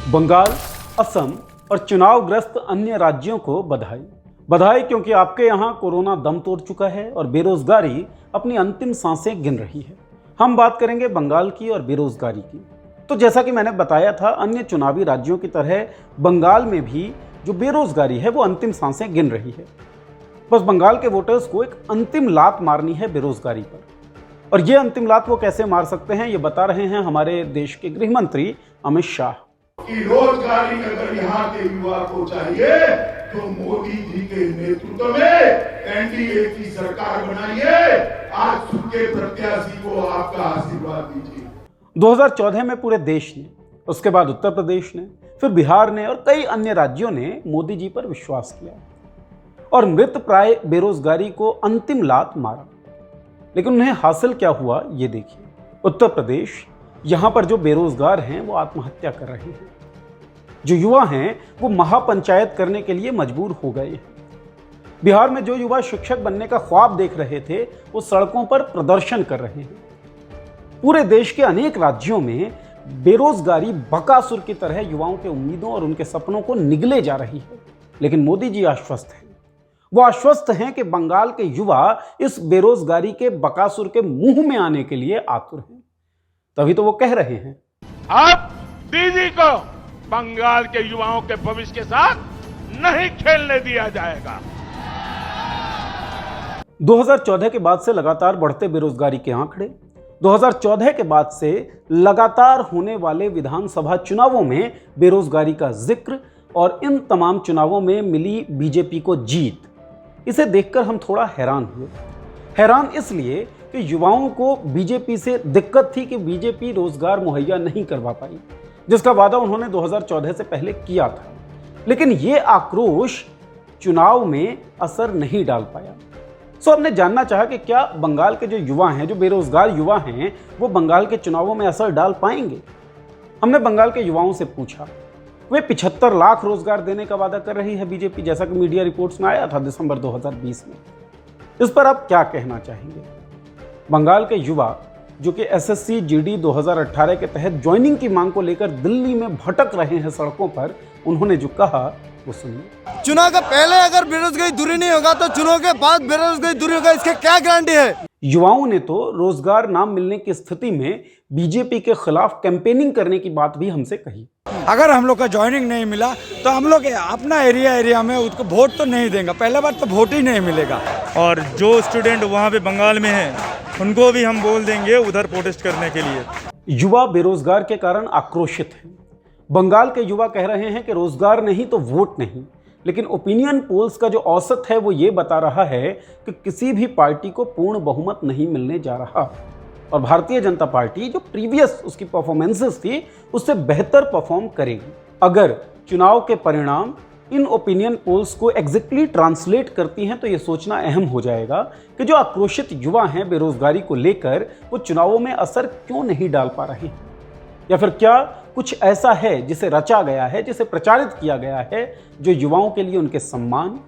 बंगाल, असम और चुनावग्रस्त अन्य राज्यों को बधाई। बधाई क्योंकि आपके यहां कोरोना दम तोड़ चुका है और बेरोजगारी अपनी अंतिम सांसें गिन रही है। हम बात करेंगे बंगाल की और बेरोजगारी की। तो जैसा कि मैंने बताया था, अन्य चुनावी राज्यों की तरह बंगाल में भी जो बेरोजगारी है वो अंतिम सांसें गिन रही है। बस बंगाल के वोटर्स को एक अंतिम लात मारनी है बेरोजगारी पर। और ये अंतिम लात वो कैसे मार सकते हैं, ये बता रहे हैं हमारे देश के गृह मंत्री अमित शाह। कि रोजगारी अगर यहाँ के युवा को चाहिए तो मोदी जी के नेतृत्व में एनडीए की सरकार बनाइए। आज सुनके प्रत्याशी को आपका आशीर्वाद दीजिए। 2014 में पूरे देश ने, उसके बाद उत्तर प्रदेश ने, फिर बिहार ने और कई अन्य राज्यों ने मोदी जी पर विश्वास किया और मृत प्राय बेरोजगारी को अंतिम लात मारा। लेकिन उन्हें हासिल क्या हुआ ये देखिए। उत्तर प्रदेश, यहां पर जो बेरोजगार हैं वो आत्महत्या कर रहे हैं। जो युवा हैं वो महापंचायत करने के लिए मजबूर हो गए हैं। बिहार में जो युवा शिक्षक बनने का ख्वाब देख रहे थे वो सड़कों पर प्रदर्शन कर रहे हैं। पूरे देश के अनेक राज्यों में बेरोजगारी बकासुर की तरह युवाओं के उम्मीदों और उनके सपनों को निगले जा रही है। लेकिन मोदी जी आश्वस्त हैं। वो आश्वस्त हैं कि बंगाल के युवा इस बेरोजगारी के बकासुर के मुंह में आने के लिए आतुर हैं। तभी तो वो कह रहे हैं, अब दीदी को बंगाल के युवाओं के भविष्य के साथ नहीं खेलने दिया जाएगा। 2014 के बाद से लगातार बढ़ते बेरोजगारी के आंकड़े, 2014 के बाद से लगातार होने वाले विधानसभा चुनावों में बेरोजगारी का जिक्र और इन तमाम चुनावों में मिली बीजेपी को जीत, इसे देखकर हम थोड़ा हैरान हुए। हैरान इसलिए कि युवाओं को बीजेपी से दिक्कत थी कि बीजेपी रोजगार मुहैया नहीं करवा पाई, जिसका वादा उन्होंने 2014 से पहले किया था। लेकिन ये आक्रोश चुनाव में असर नहीं डाल पाया। सो हमने जानना चाहा कि क्या बंगाल के जो युवा हैं, जो बेरोजगार युवा हैं, वो बंगाल के चुनावों में असर डाल पाएंगे। हमने बंगाल के युवाओं से पूछा। वे 75 लाख रोजगार देने का वादा कर रही है बीजेपी, जैसा कि मीडिया रिपोर्ट्स में आया था दिसंबर 2020 में। इस पर आप क्या कहना चाहेंगे? बंगाल के युवा जो कि एसएससी जीडी 2018 के तहत ज्वाइनिंग की मांग को लेकर दिल्ली में भटक रहे हैं सड़कों पर, उन्होंने जो कहा वो सुनिए। चुनाव के पहले अगर बेरोजगारी दूरी नहीं होगा तो चुनाव के बाद बेरोजगारी दूरी होगा, इसकी क्या गारंटी है? युवाओं ने तो रोजगार ना मिलने की स्थिति में बीजेपी के खिलाफ कैंपेनिंग करने की बात भी हमसे कही। अगर हम लोग का ज्वाइनिंग नहीं मिला तो हम लोग अपना एरिया में उसको वोट तो नहीं देंगे। पहला बार तो वोट ही नहीं मिलेगा। और जो स्टूडेंट वहाँ पे बंगाल में हैं उनको भी हम बोल देंगे उधर प्रोटेस्ट करने के लिए। युवा बेरोजगार के कारण आक्रोशित हैं। बंगाल के युवा कह रहे हैं कि रोजगार नहीं तो वोट नहीं। लेकिन ओपिनियन पोल्स का जो औसत है वो ये बता रहा है कि किसी भी पार्टी को पूर्ण बहुमत नहीं मिलने जा रहा और भारतीय जनता पार्टी जो प्रीवियस उसकी परफॉर्मेंसेस थी उससे बेहतर परफॉर्म करेगी। अगर चुनाव के परिणाम इन ओपिनियन पोल्स को एग्जैक्टली ट्रांसलेट करती हैं तो ये सोचना अहम हो जाएगा कि जो आक्रोशित युवा हैं बेरोजगारी को लेकर, वो चुनावों में असर क्यों नहीं डाल पा रहे हैं, या फिर क्या कुछ ऐसा है जिसे रचा गया है, जिसे प्रचारित किया गया है, जो युवाओं के लिए उनके सम्मान,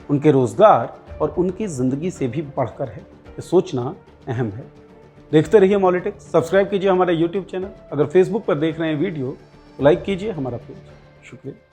उनके रोजगार और उनकी जिंदगी से भी बढ़कर है। ये सोचना अहम है। देखते रहिए मॉलिटिक्स। सब्सक्राइब कीजिए हमारा यूट्यूब चैनल। अगर फेसबुक पर देख रहे हैं वीडियो तो लाइक कीजिए हमारा पेज। शुक्रिया।